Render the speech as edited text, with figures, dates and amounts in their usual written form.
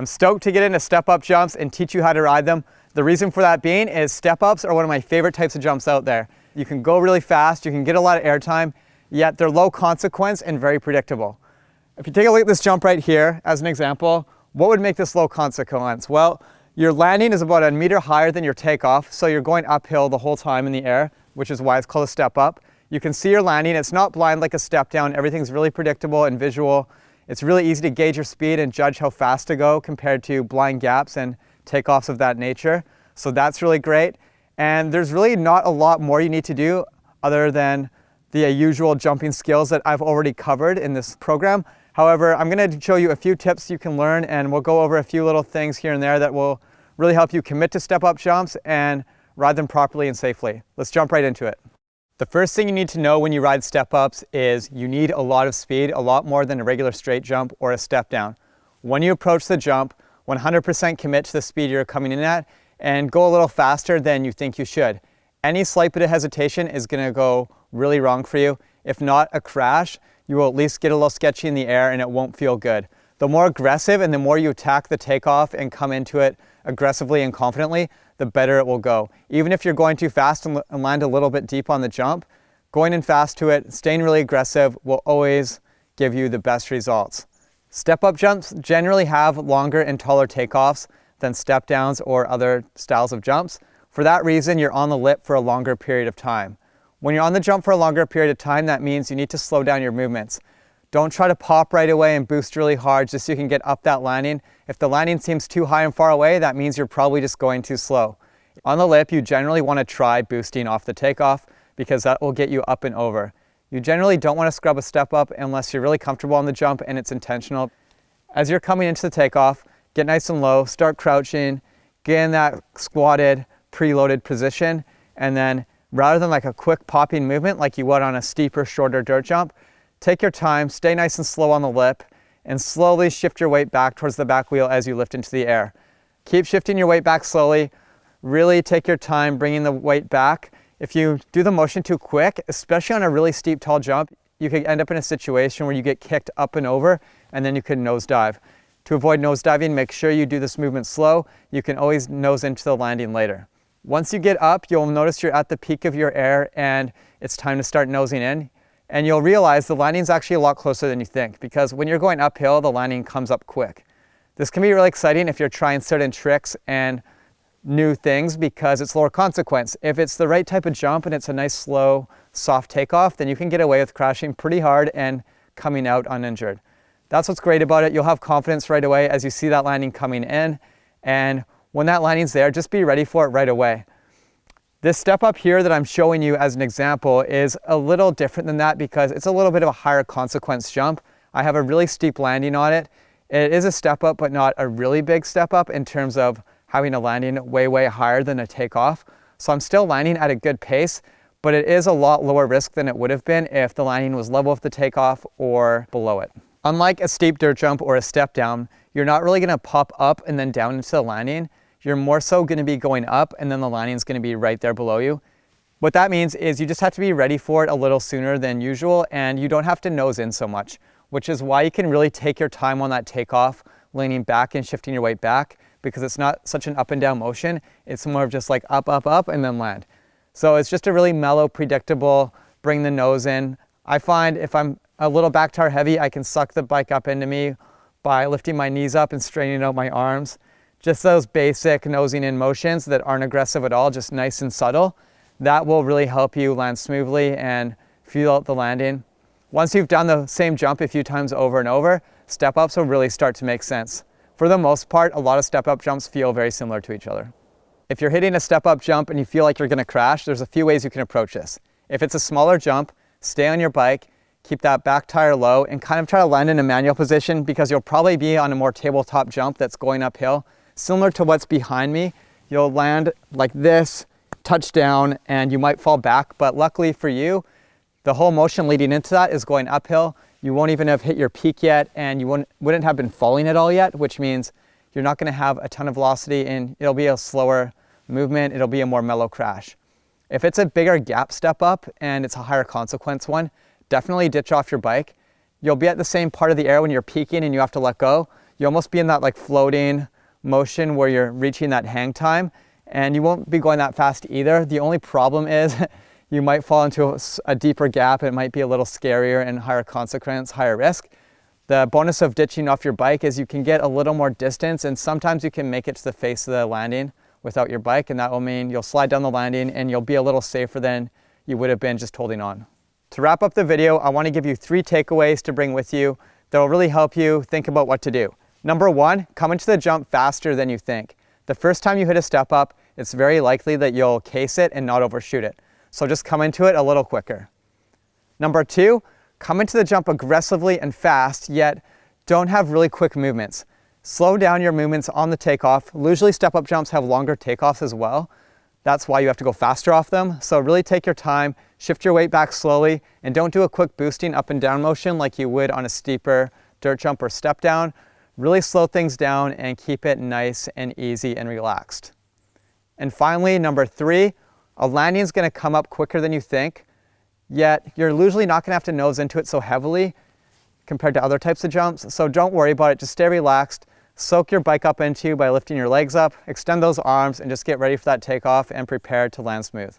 I'm stoked to get into step-up jumps and teach you how to ride them. The reason for that being is step-ups are one of my favorite types of jumps out there. You can go really fast, you can get a lot of airtime, yet they're low consequence and very predictable. If you take a look at this jump right here as an example, what would make this low consequence? Well, your landing is about a meter higher than your takeoff, so you're going uphill the whole time in the air, which is why it's called a step up. You can see your landing, it's not blind like a step down, everything's really predictable and visual. It's really easy to gauge your speed and judge how fast to go compared to blind gaps and takeoffs of that nature. So that's really great. And there's really not a lot more you need to do other than the usual jumping skills that I've already covered in this program. However, I'm going to show you a few tips you can learn, and we'll go over a few little things here and there that will really help you commit to step-up jumps and ride them properly and safely. Let's jump right into it. The first thing you need to know when you ride step-ups is you need a lot of speed, a lot more than a regular straight jump or a step down. When you approach the jump, 100% commit to the speed you're coming in at and go a little faster than you think you should. Any slight bit of hesitation is going to go really wrong for you. If not a crash, you will at least get a little sketchy in the air and it won't feel good. The more aggressive and the more you attack the takeoff and come into it aggressively and confidently, the better it will go. Even if you're going too fast and land a little bit deep on the jump, going in fast to it, staying really aggressive will always give you the best results. Step-up jumps generally have longer and taller takeoffs than step downs or other styles of jumps. For that reason, you're on the lip for a longer period of time. When you're on the jump for a longer period of time, that means you need to slow down your movements. Don't try to pop right away and boost really hard just so you can get up that landing. If the landing seems too high and far away, that means you're probably just going too slow. On the lip, you generally want to try boosting off the takeoff because that will get you up and over. You generally don't want to scrub a step up unless you're really comfortable on the jump and it's intentional. As you're coming into the takeoff, get nice and low, start crouching, get in that squatted, preloaded position, and then rather than like a quick popping movement like you would on a steeper, shorter dirt jump, take your time, stay nice and slow on the lip, and slowly shift your weight back towards the back wheel as you lift into the air. Keep shifting your weight back slowly. Really take your time bringing the weight back. If you do the motion too quick, especially on a really steep, tall jump, you could end up in a situation where you get kicked up and over, and then you could nosedive. To avoid nosediving, make sure you do this movement slow. You can always nose into the landing later. Once you get up, you'll notice you're at the peak of your air, and it's time to start nosing in. And you'll realize the landing's actually a lot closer than you think, because when you're going uphill, the landing comes up quick. This can be really exciting if you're trying certain tricks and new things because it's lower consequence. If it's the right type of jump and it's a nice, slow, soft takeoff, then you can get away with crashing pretty hard and coming out uninjured. That's what's great about it. You'll have confidence right away as you see that landing coming in. And when that landing's there, just be ready for it right away. This step up here that I'm showing you as an example is a little different than that because it's a little bit of a higher consequence jump. I have a really steep landing on it. It is a step up, but not a really big step up in terms of having a landing way higher than a takeoff. So I'm still landing at a good pace, but it is a lot lower risk than it would have been if the landing was level with the takeoff or below it. Unlike a steep dirt jump or a step down, you're not really gonna pop up and then down into the landing. You're more so going to be going up and then the landing is going to be right there below you. What that means is you just have to be ready for it a little sooner than usual, and you don't have to nose in so much, which is why you can really take your time on that takeoff, leaning back and shifting your weight back, because it's not such an up and down motion. It's more of just like up, and then land. So it's just a really mellow, predictable, bring the nose in. I find if I'm a little back tire heavy, I can suck the bike up into me by lifting my knees up and straightening out my arms. Just those basic nosing in motions that aren't aggressive at all, just nice and subtle. That will really help you land smoothly and feel out the landing. Once you've done the same jump a few times over and over, step-ups will really start to make sense. For the most part, a lot of step-up jumps feel very similar to each other. If you're hitting a step-up jump and you feel like you're gonna crash, there's a few ways you can approach this. If it's a smaller jump, stay on your bike, keep that back tire low, and kind of try to land in a manual position because you'll probably be on a more tabletop jump that's going uphill. Similar to what's behind me, you'll land like this, touch down, and you might fall back, but luckily for you, the whole motion leading into that is going uphill. You won't even have hit your peak yet, and you wouldn't have been falling at all yet, which means you're not gonna have a ton of velocity and it'll be a slower movement, it'll be a more mellow crash. If it's a bigger gap step up and it's a higher consequence one, definitely ditch off your bike. You'll be at the same part of the air when you're peaking and you have to let go. you almost be in that like floating motion where you're reaching that hang time, and you won't be going that fast either. The only problem is you might fall into a deeper gap. It might be a little scarier and higher consequence, higher risk. The bonus of ditching off your bike is you can get a little more distance, and sometimes you can make it to the face of the landing without your bike, and that will mean you'll slide down the landing and you'll be a little safer than you would have been just holding on. To wrap up the video, I want to give you 3 takeaways to bring with you that will really help you think about what to do. Number 1, come into the jump faster than you think. The first time you hit a step up, it's very likely that you'll case it and not overshoot it. So just come into it a little quicker. Number 2, come into the jump aggressively and fast, yet don't have really quick movements. Slow down your movements on the takeoff. Usually step-up jumps have longer takeoffs as well. That's why you have to go faster off them. So really take your time, shift your weight back slowly, and don't do a quick boosting up and down motion like you would on a steeper dirt jump or step down. Really slow things down and keep it nice and easy and relaxed. And finally, number 3, a landing is going to come up quicker than you think, yet you're usually not going to have to nose into it so heavily compared to other types of jumps. So don't worry about it, just stay relaxed, soak your bike up into you by lifting your legs up, extend those arms, and just get ready for that takeoff and prepare to land smooth.